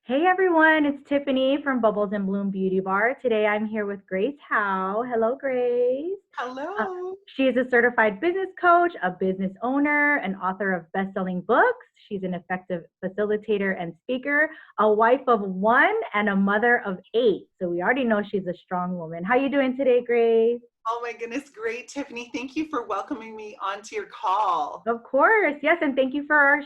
Hey everyone, it's Tiffany from Bubbles and Bloom Beauty Bar. Today I'm here with Grace Howe. Hello, Grace. Uh, Hello. she is a certified business coach, a business owner, an author of best-selling books. She's an effective facilitator and speaker, a wife of one, and a mother of eight. So we already know she's a strong woman. How you doing today, Grace? Oh my goodness, great, Tiffany. Thank you for welcoming me onto your call. Of course, yes, and thank you for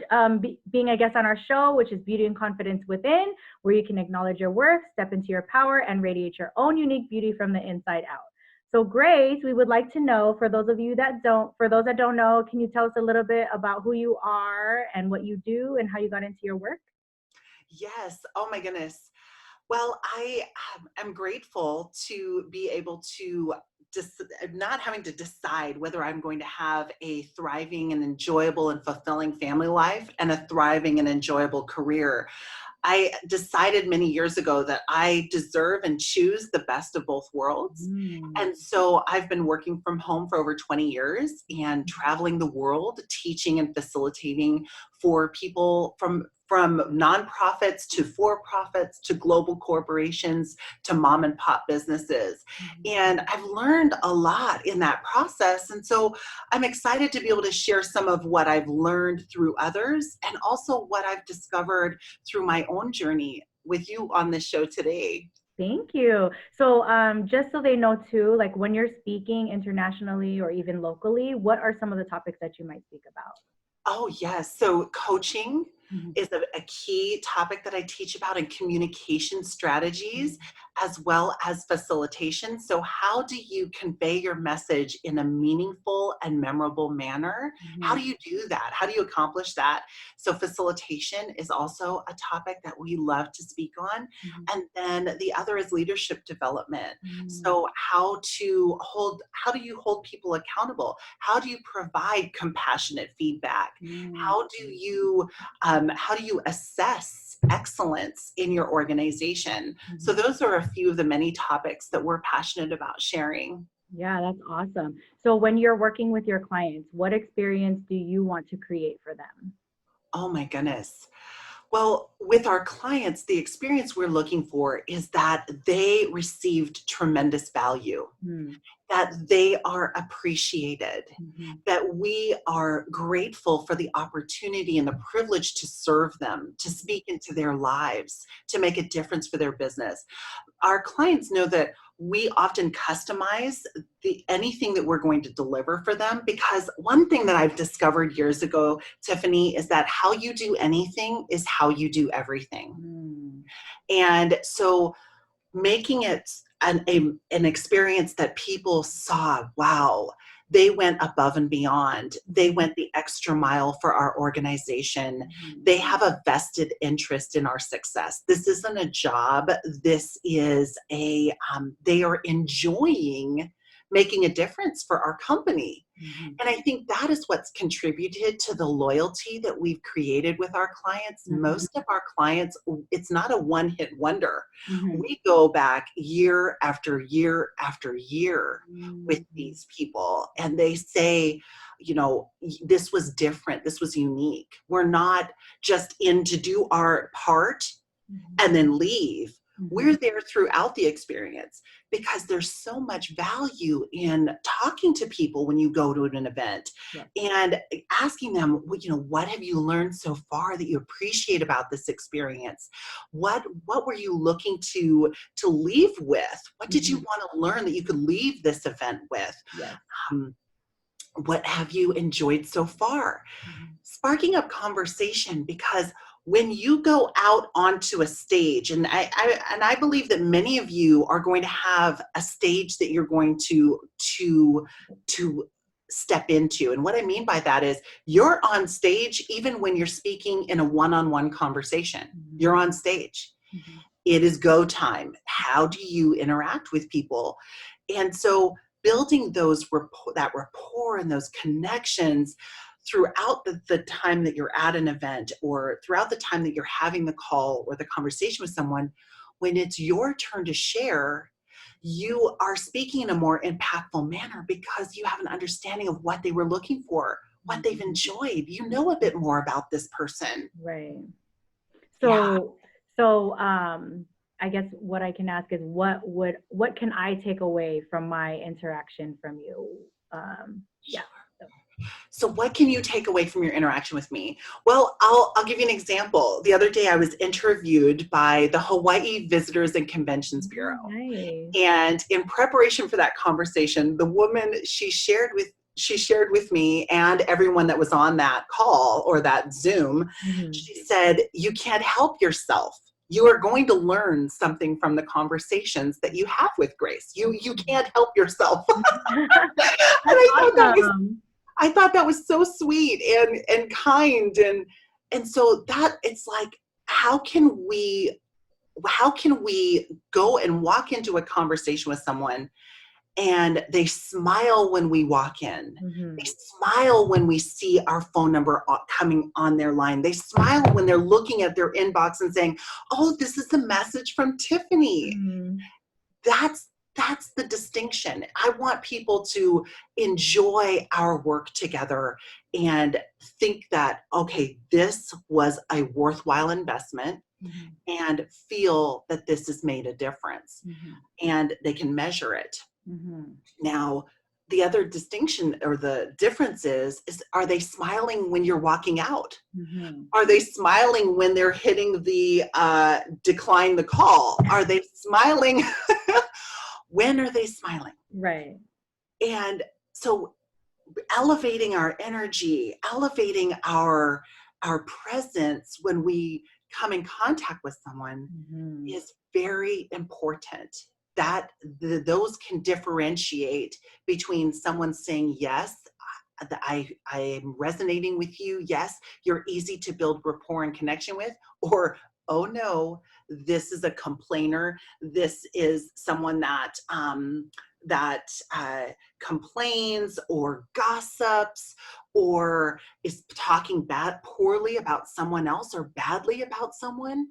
being a guest on our show, which is Beauty and Confidence Within, where you can acknowledge your worth, step into your power, and radiate your own unique beauty from the inside out. So, Grace, we would like to know, for those that don't know, can you tell us a little bit about who you are and what you do and how you got into your work? Yes. Oh my goodness. Well, I am grateful to be able to not having to decide whether I'm going to have a thriving and enjoyable and fulfilling family life and a thriving and enjoyable career. I decided many years ago that I deserve and choose the best of both worlds. Mm. And so I've been working from home for over 20 years and traveling the world, teaching and facilitating for people from nonprofits to for-profits to global corporations to mom and pop businesses. And I've learned a lot in that process. And so I'm excited to be able to share some of what I've learned through others and also what I've discovered through my own journey with you on this show today. Thank you. So, just so they know too, like when you're speaking internationally or even locally, what are some of the topics that you might speak about? Oh, yes. So coaching Mhm. is a key topic that I teach about in communication strategies as well as facilitation. So, how do you convey your message in a meaningful and memorable manner? How Mhm. do you do that? How do you accomplish that? So, facilitation is also a topic that we love to speak on. Mhm. And then the other is leadership development. Mhm. So, how do you hold people accountable? How do you provide compassionate feedback? Mhm. How do you assess excellence in your organization? So Mhm. those are a few of the many topics that we're passionate about sharing. Yeah, that's awesome. So when you're working with your clients, what experience do you want to create for them? Oh my goodness. Well, with our clients, the experience we're looking for is that they received tremendous value, Mhm. that they are appreciated, Mhm. that we are grateful for the opportunity and the privilege to serve them, to speak into their lives, to make a difference for their business. Our clients know that we often customize anything that we're going to deliver for them, because one thing that I've discovered years ago, Tiffany, is that how you do anything is how you do everything. Mhm. And so making it an experience that people saw, wow, they went above and beyond. They went the extra mile for our organization. Mhm. They have a vested interest in our success. This isn't a job. This is they are enjoying making a difference for our company. Mhm. And I think that is what's contributed to the loyalty that we've created with our clients. Mhm. Most of our clients, it's not a one hit wonder. Mhm. We go back year after year after year with Mhm. these people, and they say, this was different, this was unique. We're not just in to do our part Mhm. and then leave. Mhm. We're there throughout the experience because there's so much value in talking to people when you go to an event Yeah. and asking them, what have you learned so far that you appreciate about this experience? What were you looking to leave with? What did you Mhm. want to learn that you could leave this event with? Yes. Um, what have you enjoyed so far? Mhm. Sparking up conversation, because when you go out onto a stage, and I believe that many of you are going to have a stage that you're going to step into. And what I mean by that is you're on stage even when you're speaking in a one-on-one conversation. Mhm. You're on stage. Mhm. It is go time. How do you interact with people? And so building that rapport and those connections throughout the time that you're at an event, or throughout the time that you're having the call or the conversation with someone, when it's your turn to share, you are speaking in a more impactful manner because you have an understanding of what they were looking for, what they've Mhm. enjoyed. You know a bit more about this person. Right. Yeah. So So I guess what I can ask is what can I take away from my interaction from you? Yeah. So what can you take away from your interaction with me? Well, I'll give you an example. The other day I was interviewed by the Hawaii Visitors and Conventions Bureau. Nice. And in preparation for that conversation, the woman she shared with me and everyone that was on that call or that Zoom, she said, "You can't help yourself. You are going to learn something from the conversations that you have with Grace. You can't help yourself." And Awesome. I thought that was so sweet and kind, and so that it's like, how can we go and walk into a conversation with someone and they smile when we walk in. They smile when we see our phone number coming on their line. They smile when they're looking at their inbox and saying, "Oh, this is a message from Tiffany." That's the distinction. I want people to enjoy our work together and think that, okay, this was a worthwhile investment, and feel that this has made a difference, and they can measure it. Now, the other distinction or the difference is are they smiling when you're walking out? Are they smiling when they're hitting the decline the call? Are they smiling? When are they smiling? Right. And so elevating our energy, elevating our presence when we come in contact with someone is very important. That those can differentiate between someone saying, "Yes, I am resonating with you. Yes, you're easy to build rapport and connection with," or, "Oh no, this is a complainer. This is someone that complains or gossips or is talking poorly about someone else or badly about someone."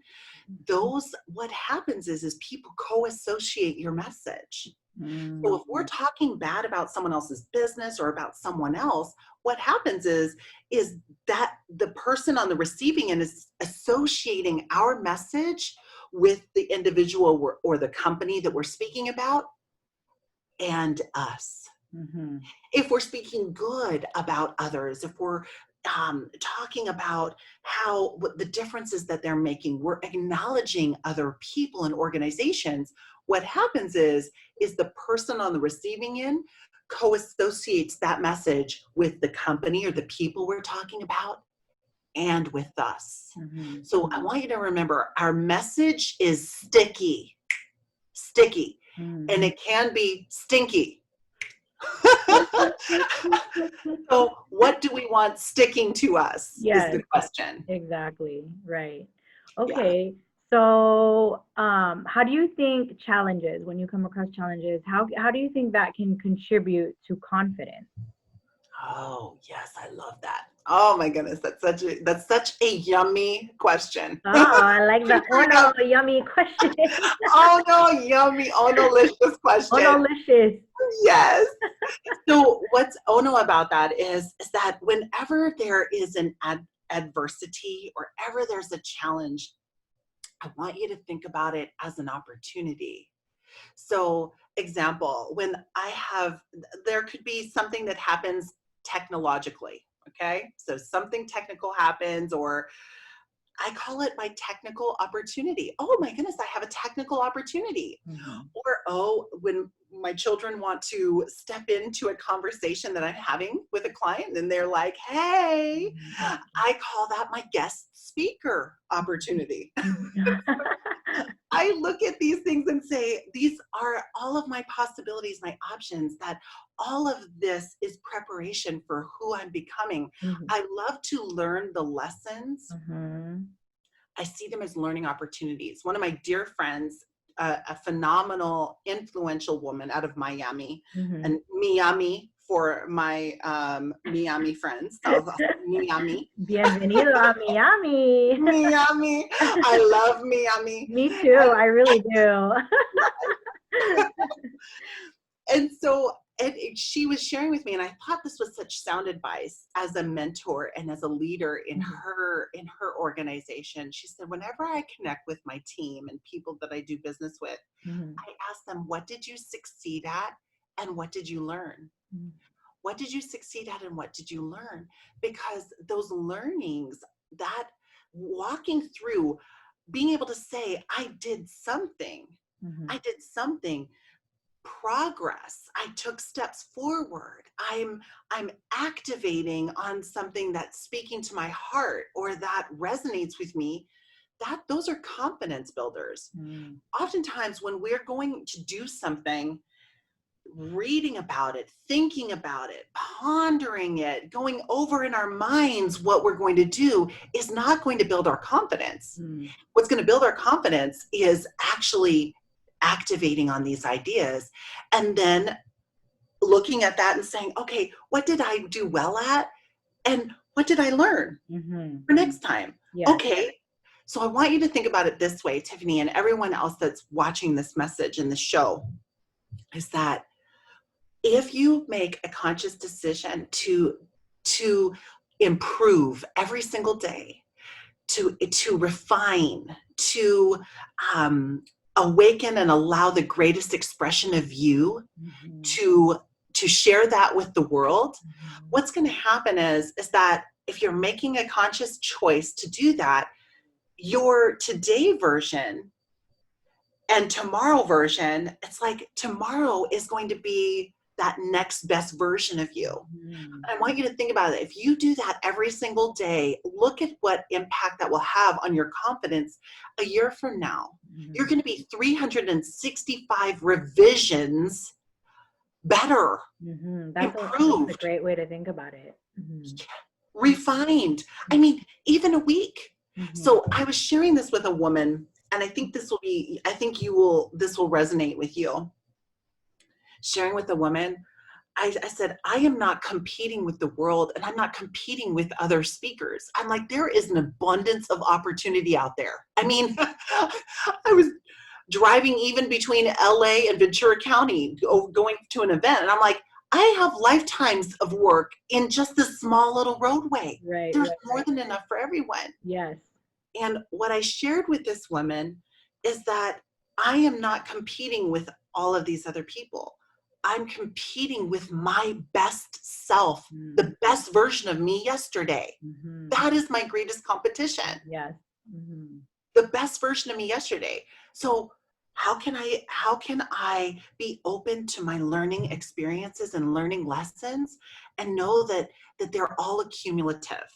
Those, what happens is people co-associate your message. So if we're talking bad about someone else's business or about someone else, what happens is that the person on the receiving end is associating our message with the individual or the company that we're speaking about and us. If we're speaking good about others, if we're talking about what the differences that they're making, we're acknowledging other people and organizations. What happens is the person on the receiving end co-associates that message with the company or the people we're talking about and with us. So I want you to remember, our message is sticky, and it can be stinky. So what do we want sticking to us is the question. Exactly. Right. Okay. So how do you think challenges, when you come across challenges, how do you think that can contribute to confidence? Oh, yes, I love that. Oh my goodness, that's such a yummy question. Oh, I like that. Oh no, yummy question. Oh no, yummy. Oh no, delicious question. Oh no, delicious. Yes. So what's oh no about that is that whenever there is an adversity or ever there's a challenge, I want you to think about it as an opportunity. So, example, there could be something that happens technologically, okay? So something technical happens, or I call it my technical opportunity. Oh my goodness, I have a technical opportunity. Or, oh, when my children want to step into a conversation that I'm having with a client and they're like, "Hey," I call that my guest speaker opportunity. I look at these things and say, these are all of my possibilities, my options, that all of this is preparation for who I'm becoming. I love to learn the lessons. I see them as learning opportunities. One of my dear friends, a phenomenal, influential woman out of Miami, and Miami for my Miami friends. Miami. Bienvenido a Miami. Miami. I love Miami. Me too. I really do. And so she was sharing with me, and I thought this was such sound advice as a mentor and as a leader in her organization. She said, whenever I connect with my team and people that I do business with, I ask them, what did you succeed at and what did you learn? What did you succeed at and what did you learn? Because those learnings, that walking through, being able to say, I did something, progress, I took steps forward, I'm activating on something that's speaking to my heart or that resonates with me, that those are confidence builders. Oftentimes when we're going to do something, reading about it, thinking about it, pondering it, going over in our minds what we're going to do is not going to build our confidence. What's going to build our confidence is actually activating on these ideas and then looking at that and saying, okay, what did I do well at? And what did I learn for next time? Yeah. Okay. So I want you to think about it this way, Tiffany, and everyone else that's watching this message in the show, is that if you make a conscious decision to improve every single day, to refine, to awaken and allow the greatest expression of you to share that with the world, what's going to happen is that if you're making a conscious choice to do that, your today version and tomorrow version, it's like tomorrow is going to be that next best version of you. I want you to think about it. If you do that every single day, look at what impact that will have on your confidence a year from now. You're going to be 365 revisions better, That's improved, a great way to think about it. refined. I mean, even a week. So I was sharing this with a woman, and I think this will resonate with you. Sharing with a woman, I said, I am not competing with the world, and I'm not competing with other speakers. I'm like, there is an abundance of opportunity out there. I mean, I was driving even between LA and Ventura County going to an event, and I'm like, I have lifetimes of work in just this small little roadway. There's more than enough for everyone. Yes. And what I shared with this woman is that I am not competing with all of these other people. I'm competing with my best self, the best version of me yesterday. That is my greatest competition. Yes. The best version of me yesterday. So how can I be open to my learning experiences and learning lessons and know that they're all accumulative?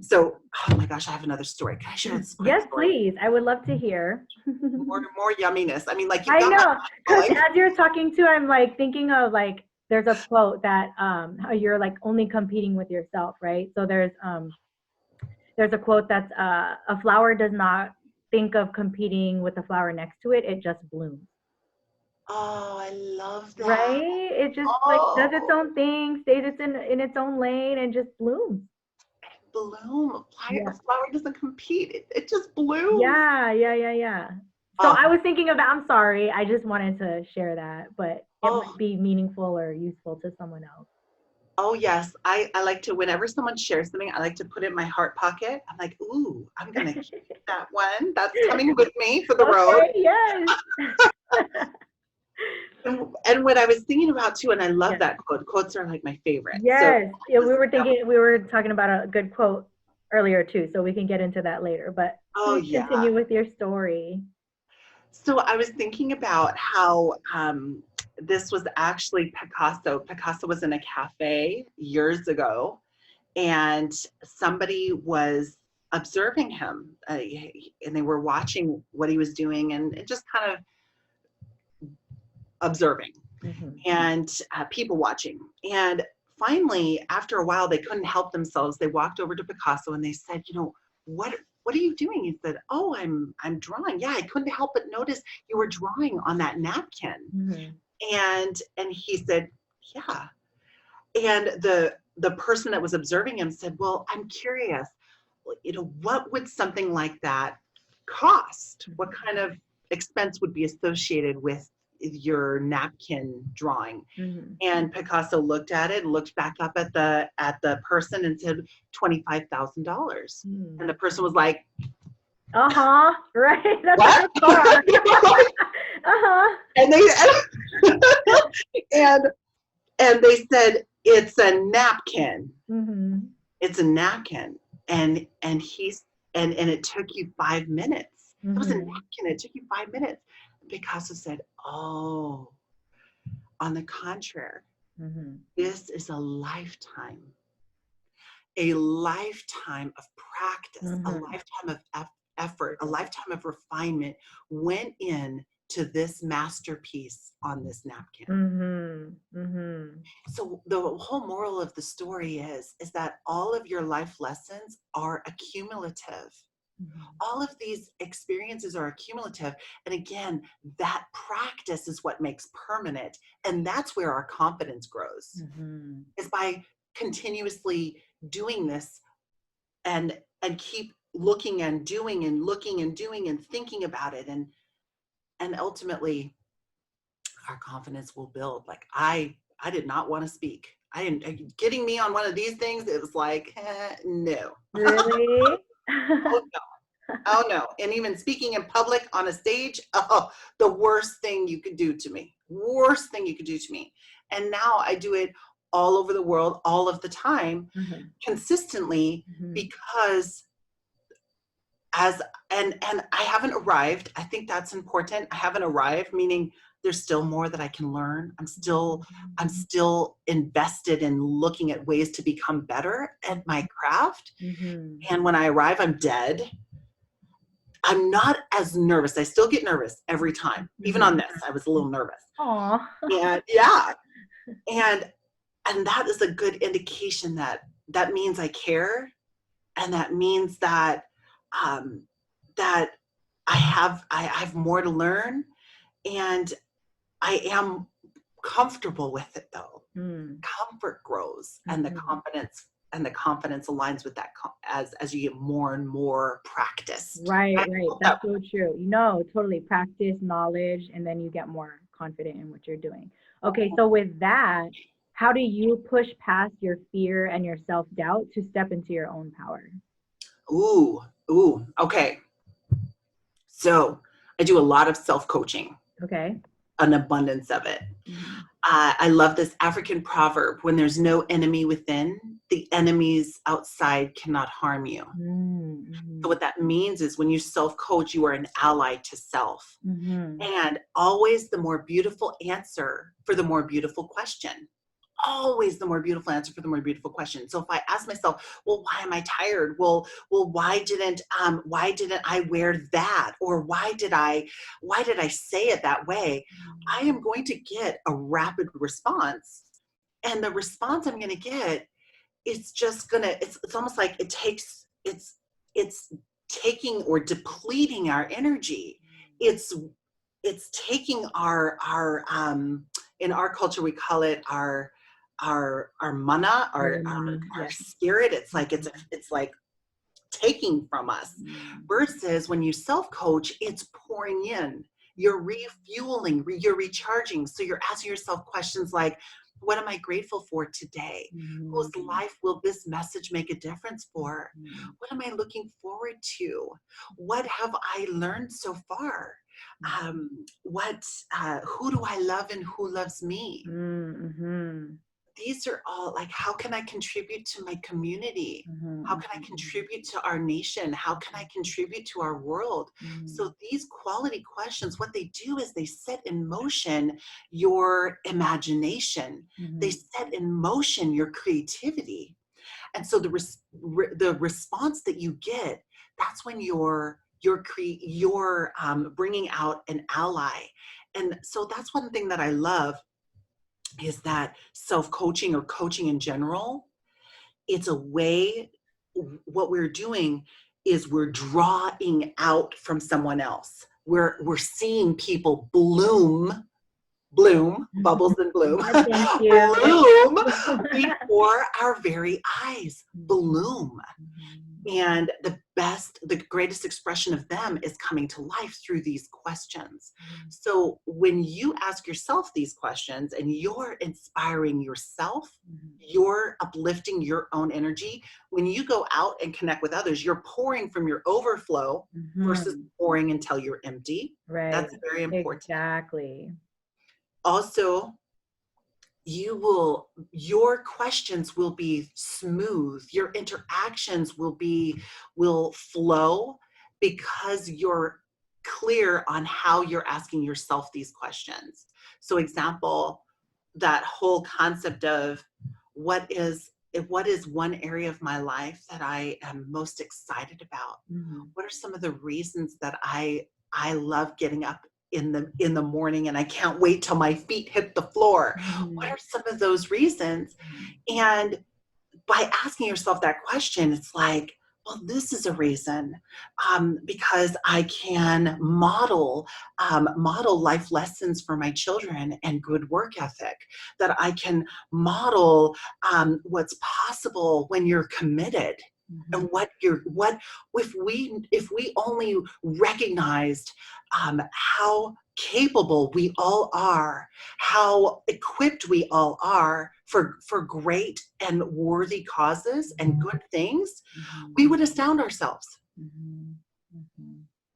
So, oh my gosh, I have another story. Can I share this quick Yes, story? please. I would love to hear. More yumminess. I mean, like, I know, because as you're talking to, I'm like thinking of like, there's a quote that how you're like only competing with yourself, right? So there's a quote that's a flower does not think of competing with the flower next to it. It just blooms. Oh, I love that. Right? It just like does its own thing, stays in its own lane, and just blooms. Bloom. A flower doesn't compete. It just blooms. Yeah. So I was thinking of, I'm sorry, I just wanted to share that, but it might be meaningful or useful to someone else. Oh yes, I like to, whenever someone shares something, I like to put it in my heart pocket. I'm like, ooh, I'm gonna keep that one. That's coming with me for the road. Yes. And what I was thinking about too, and I love that quote. Quotes are like my favorite. Yes. So, we were talking about a good quote earlier too, so we can get into that later. But continue with your story. So I was thinking about how this was actually Picasso. Picasso was in a cafe years ago, and somebody was observing him, and they were watching what he was doing and just kind of observing and people watching. And finally, after a while, they couldn't help themselves. They walked over to Picasso and they said, what are you doing? He said, oh, I'm drawing. Yeah, I couldn't help but notice you were drawing on that napkin. And he said, yeah. And the person that was observing him said, well, I'm curious, what would something like that cost? What kind of expense would be associated with your napkin drawing. Mm-hmm. And Picasso looked at it, looked back up at the person and said $25,000. And the person was like, Uh-huh. Right. That's what? a good score. Uh-huh. And they said, it's a napkin. Mm-hmm. It's a napkin. And it took you 5 minutes. It was a Mm-hmm. napkin. It took you 5 minutes. Picasso said, oh, on the contrary, Mm-hmm. this is a lifetime of practice, a Mm-hmm. lifetime of effort, a lifetime of refinement went in to this masterpiece on this napkin. Mm-hmm. Mm-hmm. So the whole moral of the story is that all of your life lessons are accumulative. Mm-hmm. All of these experiences are accumulative. And again, that practice is what makes permanent. And that's where our confidence grows, Mm-hmm. is by continuously doing this and keep looking and doing and looking and doing and thinking about it. And ultimately our confidence will build. Like I did not want to speak. I didn't, getting me on one of these things, it was like, no. Really? Oh no. Oh no. And even speaking in public on a stage, oh, the worst thing you could do to me. Worst thing you could do to me. And now I do it all over the world, all of the time, Mm-hmm. consistently, Mm-hmm. because and I haven't arrived. I think that's important. I haven't arrived, meaning there's still more that I can learn. I'm still invested in looking at ways to become better at my craft. Mm-hmm. And when I arrive, I'm dead. I'm not as nervous. I still get nervous every time. Even on this, I was a little nervous. Aw. And yeah. And that is a good indication that means I care. And that means that that I have more to learn, and I am comfortable with it though. Mm. Comfort grows, and the confidence aligns with that as you get more and more practiced. Right. That's so true. Totally practice, knowledge, and then you get more confident in what you're doing. Okay, so with that, how do you push past your fear and your self-doubt to step into your own power? Ooh, okay. So I do a lot of self-coaching. Okay. An abundance of it. Mm-hmm. I love this African proverb: when there's no enemy within, the enemies outside cannot harm you. Mm-hmm. So what that means is when you self-coach, you are an ally to self. Mm-hmm. And always the more beautiful answer for the more beautiful question. Always the more beautiful answer for the more beautiful question. So if I ask myself, well, why am I tired? Well, why didn't I wear that? Or why did I say it that way? I am going to get a rapid response. And the response I'm going to get, it's almost like it's taking or depleting our energy. It's taking our in our culture, we call it our mana, our spirit. It's like taking from us. Versus when you self-coach, it's pouring in. You're refueling, you're recharging. So you're asking yourself questions like, what am I grateful for today? Whose life will this message make a difference for? What am I looking forward to? What have I learned so far? Who do I love and who loves me? Mm-hmm. These are all like, how can I contribute to my community? How can I contribute to our nation? How can I contribute to our world? So these quality questions, what they do is they set in motion your imagination. They set in motion your creativity. And so the response that you get, that's when you're bringing out an ally. And so that's one thing that I love, is that self-coaching or coaching in general, it's a way, what we're doing is we're drawing out from someone else. We're seeing people bloom, bubbles and bloom, Thank you. bloom before our very eyes, bloom. And the greatest expression of them is coming to life through these questions. So when you ask yourself these questions and you're inspiring yourself, you're uplifting your own energy. When you go out and connect with others, you're pouring from your overflow versus pouring until you're empty. Right. That's very important. Exactly. Also, your questions will be smooth, your interactions will flow because you're clear on how you're asking yourself these questions. So example, that whole concept of what is one area of my life that I am most excited about? What are some of the reasons that I love getting up in the morning and I can't wait till my feet hit the floor? What are some of those reasons? And by asking yourself that question, it's like, well, this is a reason, because I can model life lessons for my children and good work ethic. That I can model what's possible when you're committed, and what if we only recognized how capable we all are, how equipped we all are for great and worthy causes and good things, we would astound ourselves.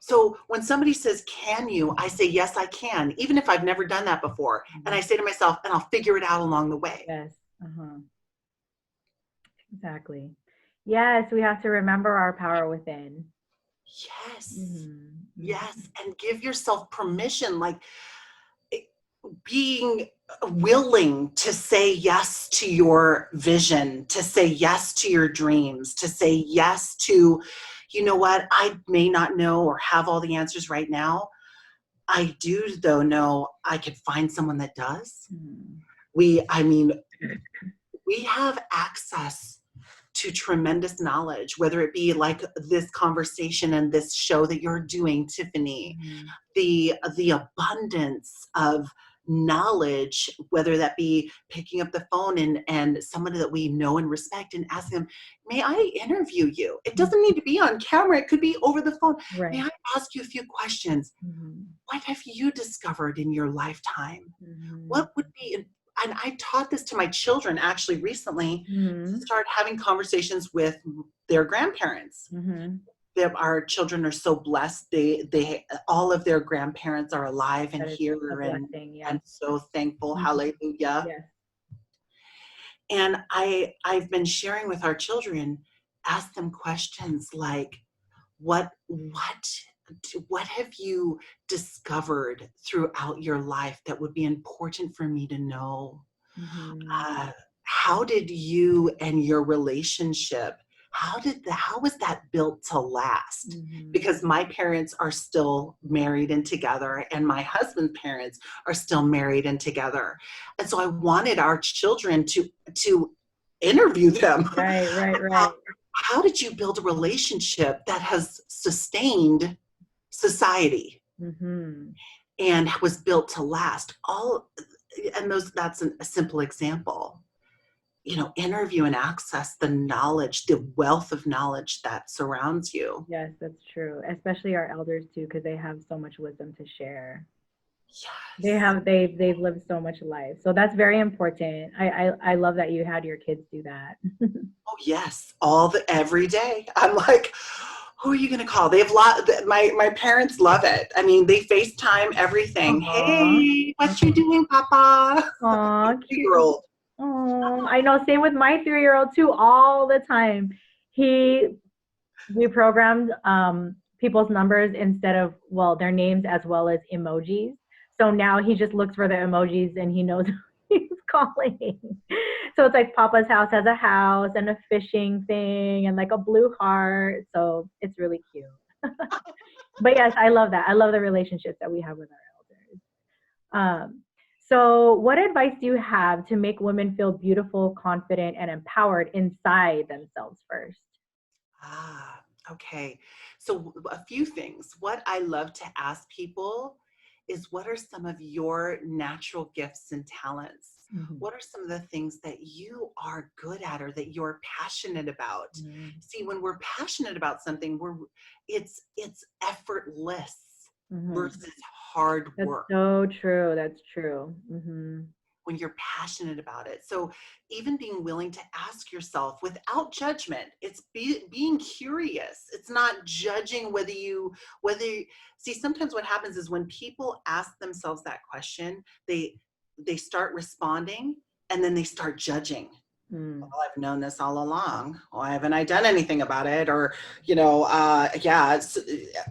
So when somebody says, can you? I say, yes, I can, even if I've never done that before. And I say to myself, and I'll figure it out along the way. Yes. Exactly. Yes, we have to remember our power within. Yes. Yes. And give yourself permission, like being willing to say yes to your vision, to say yes to your dreams, to say yes to, you know what, I may not know or have all the answers right now. I do, though, know I could find someone that does. We have access to tremendous knowledge, whether it be like this conversation and this show that you're doing, Tiffany, the abundance of knowledge, whether that be picking up the phone and somebody that we know and respect and ask them, may I interview you? It doesn't need to be on camera. It could be over the phone. Right. May I ask you a few questions? What have you discovered in your lifetime? What would be, and I taught this to my children actually recently, to start having conversations with their grandparents. Our children are so blessed. They all of their grandparents are alive and here, and I'm so thankful. Hallelujah. Yes. And I've been sharing with our children, ask them questions like, what have you discovered throughout your life that would be important for me to know? How did you and your relationship, how was that built to last? Because my parents are still married and together, and my husband's parents are still married and together. And so I wanted our children to interview them. Right. How did you build a relationship that has sustained society and was built to last? That's a simple example. Interview and access the knowledge, the wealth of knowledge that surrounds you. Yes, that's true. Especially our elders too, because they have so much wisdom to share. Yes. They've lived so much life. So that's very important. I love that you had your kids do that. Oh yes, every day. I'm like, who are you going to call? My parents love it. I mean, they FaceTime everything. Hey, what you doing, Papa? Aw, cute. 3-year-old. Oh, I know. Same with my 3-year-old too. All the time, we programmed people's numbers instead of their names as well as emojis. So now he just looks for the emojis and he knows he's calling. So it's like Papa's house has a house and a fishing thing and like a blue heart. So it's really cute. But yes, I love that. I love the relationships that we have with our elders. So what advice do you have to make women feel beautiful, confident, and empowered inside themselves first? Okay. So a few things. What I love to ask people is, what are some of your natural gifts and talents Mhm. What are some of the things that you are good at or that you're passionate about? Mhm. See, when we're passionate about something, it's effortless Mhm. versus hard That's work so true. That's true. Mhm. when you're passionate about it. So even being willing to ask yourself without judgment, it's being curious. It's not judging whether see, sometimes what happens is when people ask themselves that question, they start responding and then they start judging. Mm. Well, I've known this all along. Why haven't I done anything about it? Or, yeah,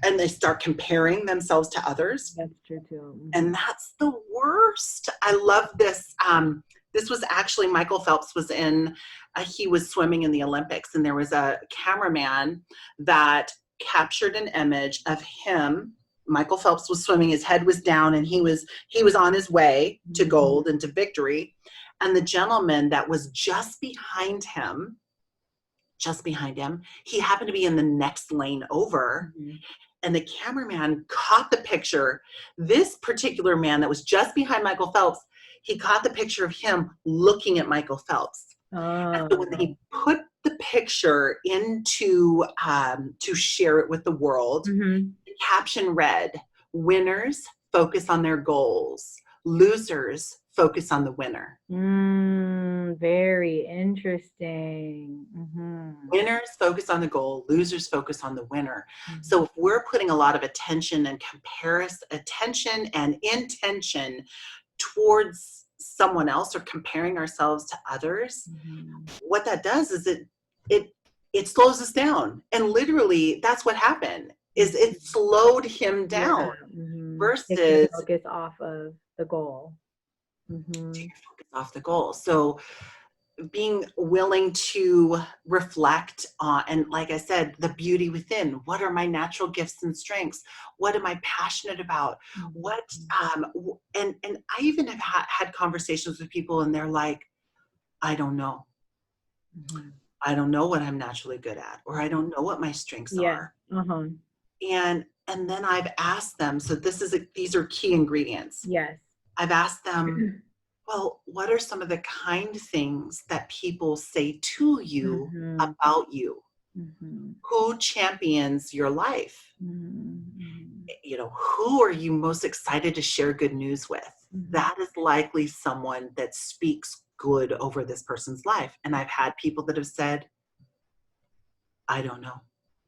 and they start comparing themselves to others. That's true too. And Mhm. that's the worst. I love this. This was actually Michael Phelps was he was swimming in the Olympics, and there was a cameraman that captured an image of him. Michael Phelps was swimming, his head was down, and he was on his way to Mhm. gold and to victory. And the gentleman that was just behind him, he happened to be in the next lane over, Mhm. and the cameraman caught the picture. This particular man that was just behind Michael Phelps, he caught the picture of him looking at Michael Phelps. And so when Oh. he put the picture into to share it with the world, Mhm. the caption read, "Winners focus on their goals. Losers focus on the winner." Very interesting. Mhm. Winners focus on the goal, losers focus on the winner. Mhm. So if we're putting a lot of attention and intention towards someone else or comparing ourselves to others, Mhm. what that does is it it slows us down. And literally that's what happened is Mhm. it slowed him Yeah. down Take your versus focus off of the goal. take Mhm. your focus off the goal. So being willing to reflect on, and like I said, the beauty within. What are my natural gifts and strengths? What am I passionate about? Mhm. What and I even have had conversations with people and they're like, I don't know. Mhm. I don't know what I'm naturally good at, or I don't know what my strengths Yeah. are. Uh-huh. And then I've asked them, so these are key ingredients. Yes. I've asked them, well, what are some of the kind things that people say to you Mhm. about you? Mhm. Who champions your life? Mhm. Who are you most excited to share good news with? Mhm. That is likely someone that speaks good over this person's life. And I've had people that have said, I don't know.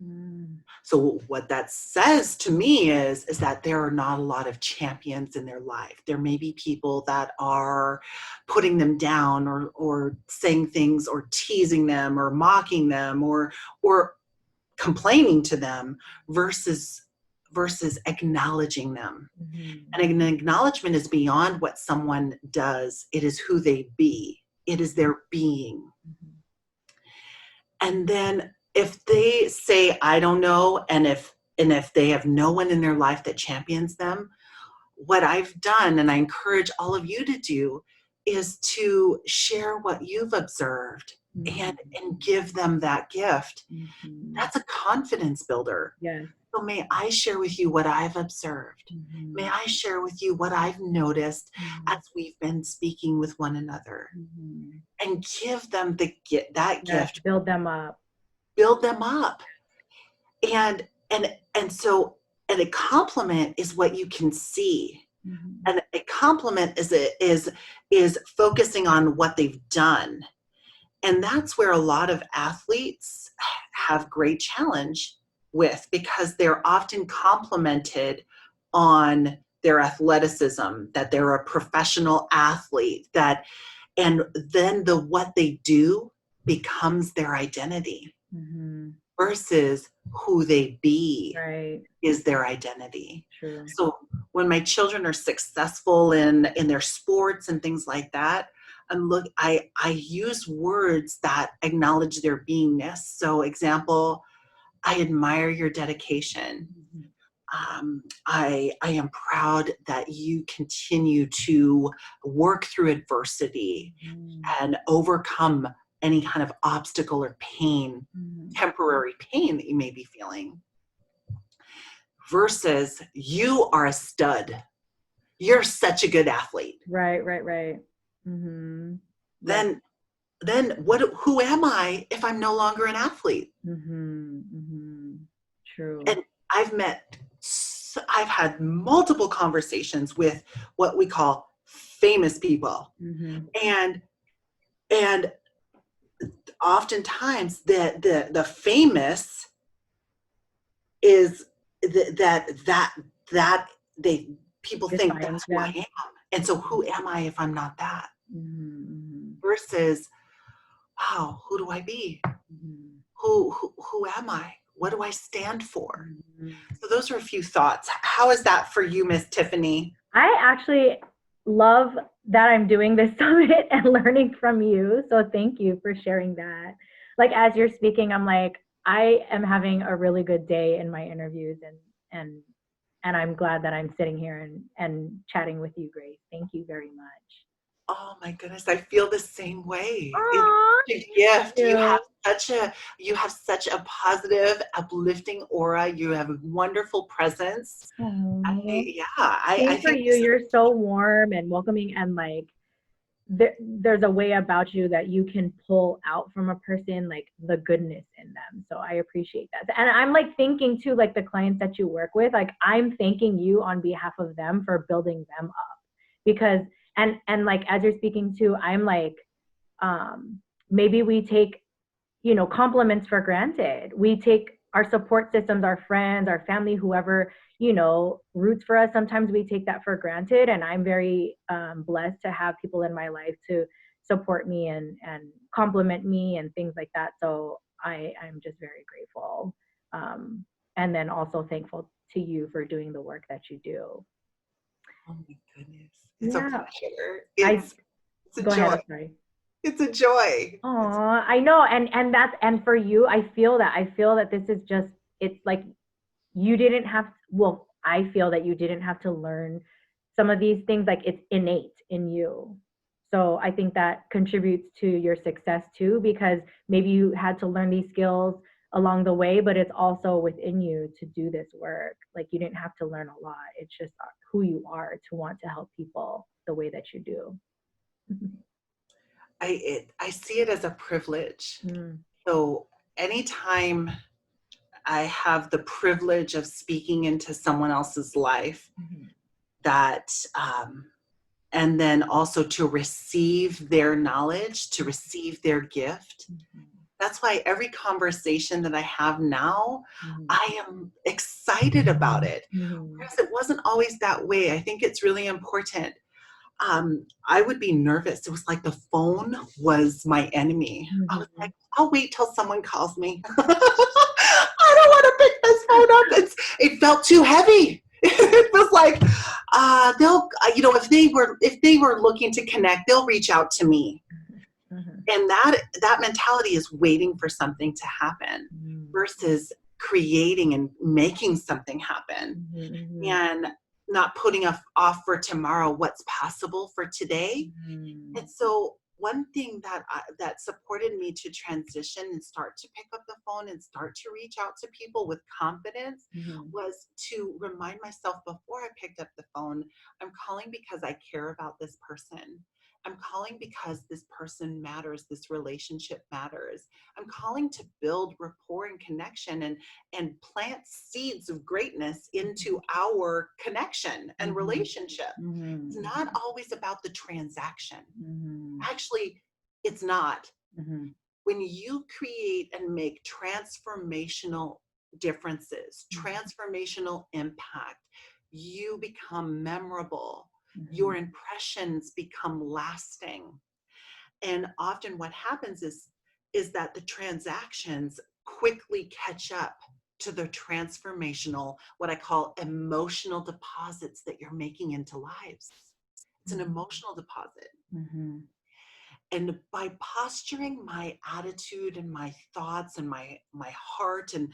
Mhm. So what that says to me is that there are not a lot of champions in their life. There may be people that are putting them down or saying things or teasing them or mocking them or complaining to them versus acknowledging them. Mhm. And an acknowledgement is beyond what someone does. It is who they be. It is their being. Mhm. And then if they say, I don't know, and if they have no one in their life that champions them, what I've done, and I encourage all of you to do, is to share what you've observed and, Mhm. and give them that gift. Mhm. That's a confidence builder. Yes. So may I share with you what I've observed. May Mhm. I share with you what I've noticed as Mhm. we've been speaking with one another, Mhm. and give them that Yes. gift, Build them up. build them up. And and a compliment is what you can see. Mhm. And a compliment is focusing on what they've done. And that's where a lot of athletes have great challenge with, because they're often complimented on their athleticism, that they're a professional athlete, and then what they do becomes their identity Mhm. versus who they be Right. is their identity. True. So when my children are successful in their sports and things like that, I use words that acknowledge their beingness. So example, I admire your dedication. Mhm. I am proud that you continue to work through adversity Mhm. and overcome any kind of obstacle or pain, Mhm. temporary pain that you may be feeling, versus you are a stud. You're such a good athlete. Right, right, right. Mm-hmm. Yes. Then who am I if I'm no longer an athlete? Mm-hmm. Mm-hmm. True. And I've had multiple conversations with what we call famous people. Mm-hmm. And and oftentimes the famous is that they people think Defines that's who I them. am. And so who am I if I'm not that? Mm-hmm. Versus, wow, who do I be? Mm-hmm. Who am I? What do I stand for? Mm-hmm. So those are a few thoughts. How is that for you, Miss Tiffany? I actually love that I'm doing this summit and learning from you. So thank you for sharing that. Like as you're speaking, I'm like, I am having a really good day in my interviews and and I'm glad that I'm sitting here and chatting with you, Grace. Thank you very much. Oh my goodness, I feel the same way. It's Aw, a thank gift. you. You have such a positive, uplifting aura. You have a wonderful presence. Aw. I Same for think you. this is You're so warm and welcoming and like there's a way about you that you can pull out from a person like the goodness in them. So I appreciate that. And I'm like thinking too, like the clients that you work with, like I'm thanking you on behalf of them for building them up because and like as you're speaking too, I'm like maybe we take compliments for granted. We take our support systems, our friends, our family, whoever, roots for us. Sometimes we take that for granted. And I'm very blessed to have people in my life to support me and compliment me and things like that. So I'm just very grateful. And then also thankful to you for doing the work that you do. oh my goodness. It's a Yeah. pleasure. I It's a Go ahead. joy. I'm sorry. It's a joy. Oh, I know. And for you, I feel that this is just it's like you didn't have well, I feel that you didn't have to learn some of these things like it's innate in you. So I think that contributes to your success too because maybe you had to learn these skills along the way, but it's also within you to do this work. Like you didn't have to learn a lot. It's just who you are to want to help people the way that you do. I see it as a privilege. Mm, So anytime I have the privilege of speaking into someone else's life, mhm, that and then also to receive their knowledge, to receive their gift. mhm, That's why every conversation that I have now, mhm, I am excited about it. mhm, Whereas it wasn't always that way. I think it's really important. I would be nervous. It was like the phone was my enemy. I was like, mhm, I'll wait till someone calls me. I don't want to pick this phone up. It felt too heavy. It was like they'll, if they were looking to connect, they'll reach out to me. mhm, And that mentality is waiting for something to happen mhm, versus creating and making something happen mhm, and not putting off for tomorrow what's possible for today. mhm, And so one thing that supported me to transition and start to pick up the phone and start to reach out to people with confidence mhm, was to remind myself before I picked up the phone, I'm calling because I care about this person. I'm calling because this person matters, this relationship matters. I'm calling to build rapport and connection and plant seeds of greatness into our connection and mhm, relationship. It's mhm, not always about the transaction. mhm, Actually, it's not. mhm, When you create and make transformational differences, transformational impact, you become memorable. Your mhm, impressions become lasting. And often what happens is that the transactions quickly catch up to the transformational, what I call emotional deposits that you're making into lives. It's an mhm, emotional deposit. mhm. And by posturing my attitude and my thoughts and my heart, and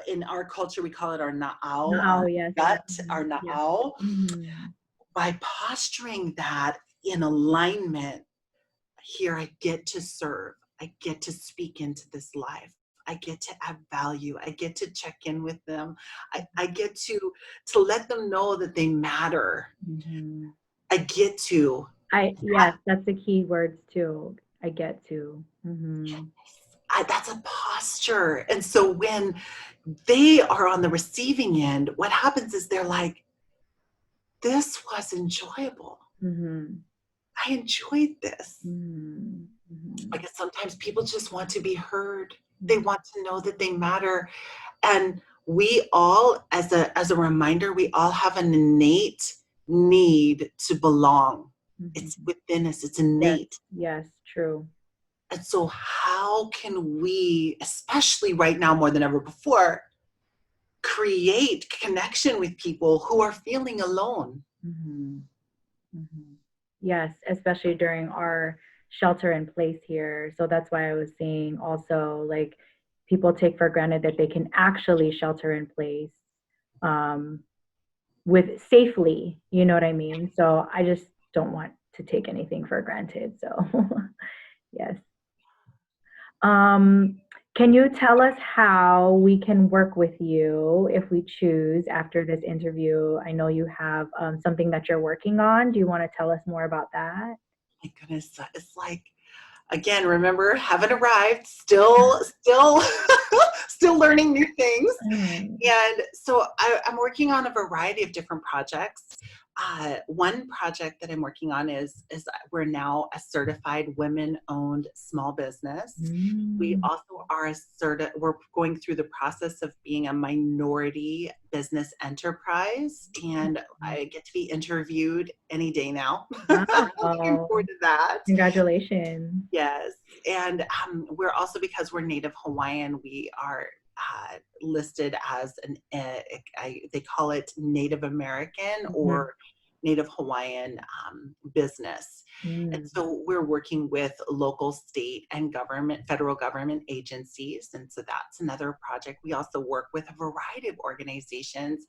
in our culture we call it our na'au, Oh, our yes, yes. gut, Mhm, our yes. na'au. Mhm, By posturing that in alignment, here I get to serve, I get to speak into this life, I get to add value, I get to check in with them, I get to let them know that they matter. mhm, I get to Yes, that's the key words too. I get to. Mm-hmm. That's a posture. And so when they are on the receiving end, what happens is they're like, this was enjoyable. Mm-hmm. I enjoyed this. Mm-hmm. Because sometimes people just want to be heard. They want to know that they matter. And we all, as a reminder, we all have an innate need to belong. It's Mm-hmm. within us, it's Yes, innate. yes, true. And so how can we, especially right now more than ever before, create connection with people who are feeling alone? Mm-hmm. Mm-hmm. Yes, especially during our shelter in place here. So that's why I was saying also, like, people take for granted that they can actually shelter in place um, with safely, you know what I mean? So I just don't want to take anything for granted. So yes. Um, can you tell us how we can work with you if we choose after this interview? I know you have something that you're working on. Do you want to tell us more about that? My goodness, it's like, again, remember, haven't arrived, still still learning new things. Mm, And so I'm working on a variety of different projects. One project that I'm working on is we're now a certified women-owned small business. We mm, also are we're going through the process of being a minority business enterprise, and I get to be interviewed any day now. Looking wow. forward to that. Congratulations. Yes, and we're also, because we're Native Hawaiian, we are listed as they call it Native American Mhm, or Native Hawaiian business. And mm, so we're working with local, state, and federal government agencies. And so that's another project. We also work with a variety of organizations,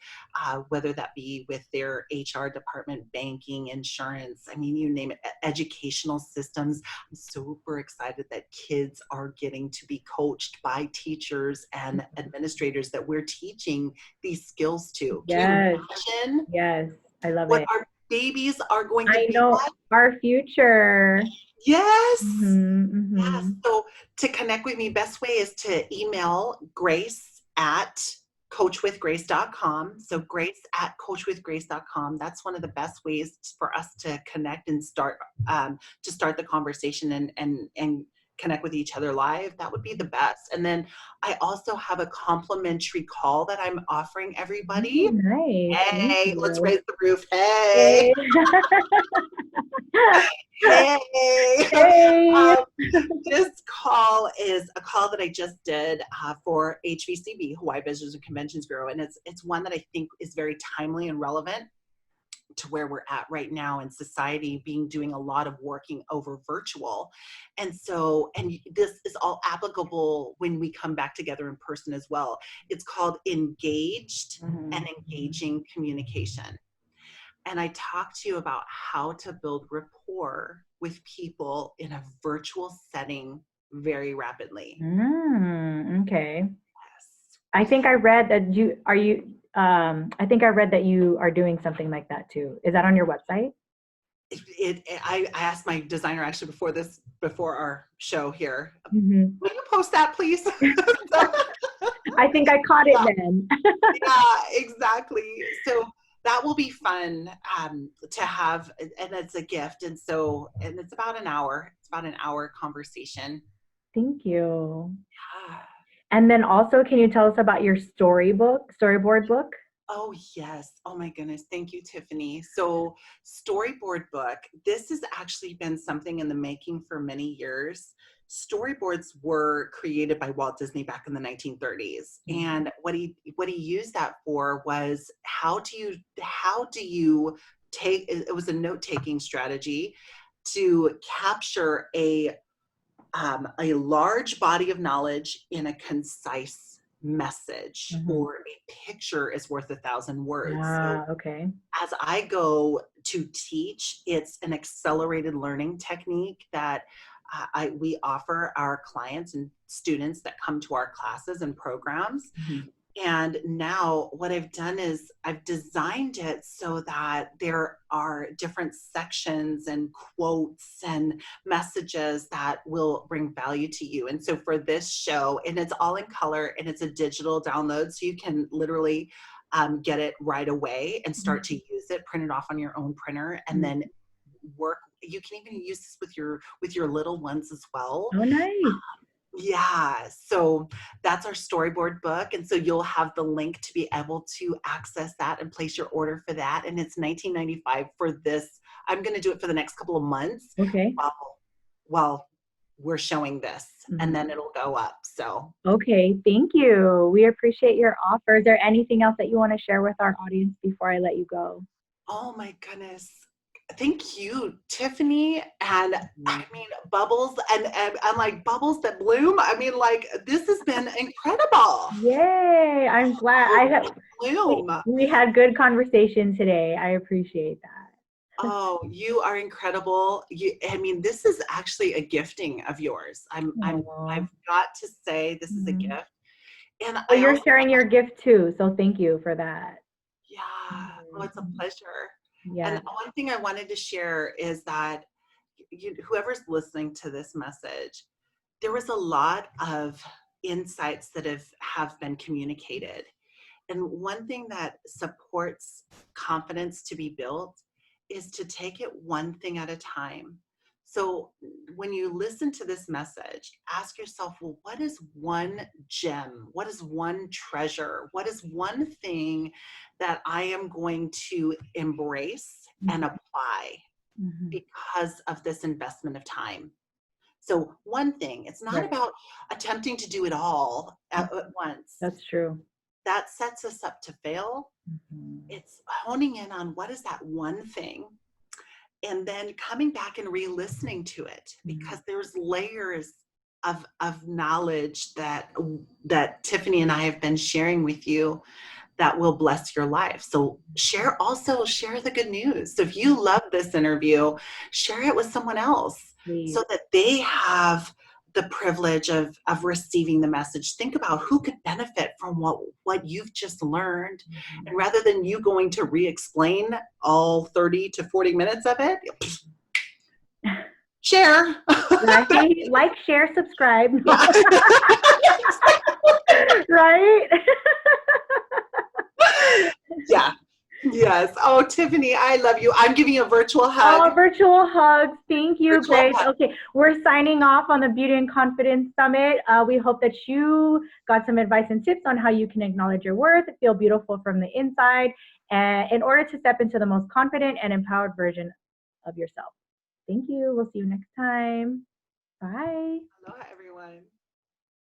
whether that be with their HR department, banking, insurance, I mean, you name it, educational systems. I'm super excited that kids are getting to be coached by teachers and administrators that we're teaching these skills to. Can you yes, imagine yes. I love what it. our babies are going to I be know like? our future. Yes. Hmm, Yes. hmm. So to connect with me, best way is to email Grace at coachwithgrace.com. So Grace at coachwithgrace.com. That's one of the best ways for us to connect and start the conversation and connect with each other live. That would be the best. And then I also have a complimentary call that I'm offering everybody. Oh, nice. Thank Hey, let's you. raise the roof. Hey, Hey. hey. Hey. um, this call is a call that I just did for HVCB, Hawaii Visitors and Conventions Bureau, and it's one that I think is very timely and relevant to where we're at right now in society, being doing a lot of working over virtual. And so, and this is all applicable when we come back together in person as well. It's called engaged and Mhm. engaging communication. And I talk to you about how to build rapport with people in a virtual setting very rapidly. Okay. Yes. I think I read that I think I read that you are doing something like that too. Is that on your website? I asked my designer actually before our show here, Mhm. will you post that, please? So, I think I caught it yeah, then. yeah, exactly. So that will be fun to have, and it's a gift. And so, and it's about an hour. It's about an hour conversation. Thank you. Yeah. And then also, can you tell us about your storyboard book? Oh, yes. Oh, my goodness. Thank you, Tiffany. So, storyboard book, this has actually been something in the making for many years. Storyboards were created by Walt Disney back in the 1930s. Mhm. And what he used that for was how do you take, it was a note-taking strategy to capture a large body of knowledge in a concise message, Mhm. or a picture is worth 1,000 words. So Ah, okay. as I go to teach, it's an accelerated learning technique that we offer our clients and students that come to our classes and programs. Mhm. And now what I've done is I've designed it so that there are different sections and quotes and messages that will bring value to you. And so for this show, and it's all in color and it's a digital download, so you can literally get it right away and start to use it, print it off on your own printer, and then work. You can even use this with your little ones as well. Oh, nice. Yeah, so that's our storyboard book. And so you'll have the link to be able to access that and place your order for that. And it's $19.95 for this. I'm going to do it for the next couple of months Okay. while we're showing this, and then it'll go up. So, okay. Thank you. We appreciate your offer. Is there anything else that you want to share with our audience before I let you go? oh my goodness. Thank you, Tiffany. And I mean, Bubbles, and I'm like, Bubbles that bloom. I mean, like, this has been incredible. Yay. I'm glad. Bloom. We had good conversation today. I appreciate that. Oh, you are incredible. I mean, this is actually a gifting of yours. I've got to say this is a gift. And well, you're sharing your gift too. So thank you for that. yeah, oh, it's a pleasure. Yeah. And one thing I wanted to share is that whoever's listening to this message, there was a lot of insights that have been communicated. And one thing that supports confidence to be built is to take it one thing at a time. So when you listen to this message, ask yourself, well, what is one gem? What is one treasure? What is one thing that I am going to embrace and apply because of this investment of time? So one thing, it's not about attempting to do it all at once. That's true. That sets us up to fail. It's honing in on what is that one thing, and then coming back and re-listening to it, because there's layers of knowledge that Tiffany and I have been sharing with you that will bless your life. So share the good news. So if you love this interview, share it with someone else. Please. So that they have the privilege of receiving the message. Think about who could benefit from what you've just learned. And rather than you going to re-explain all 30 to 40 minutes of it, share. Like, share, subscribe. Right? Yeah. Yes. Oh, Tiffany, I love you. I'm giving you a virtual hug. Oh, virtual hugs. Thank you, Grace. Okay, we're signing off on the Beauty and Confidence Summit. We hope that you got some advice and tips on how you can acknowledge your worth, feel beautiful from the inside, and in order to step into the most confident and empowered version of yourself. Thank you. We'll see you next time. Bye. Aloha, everyone.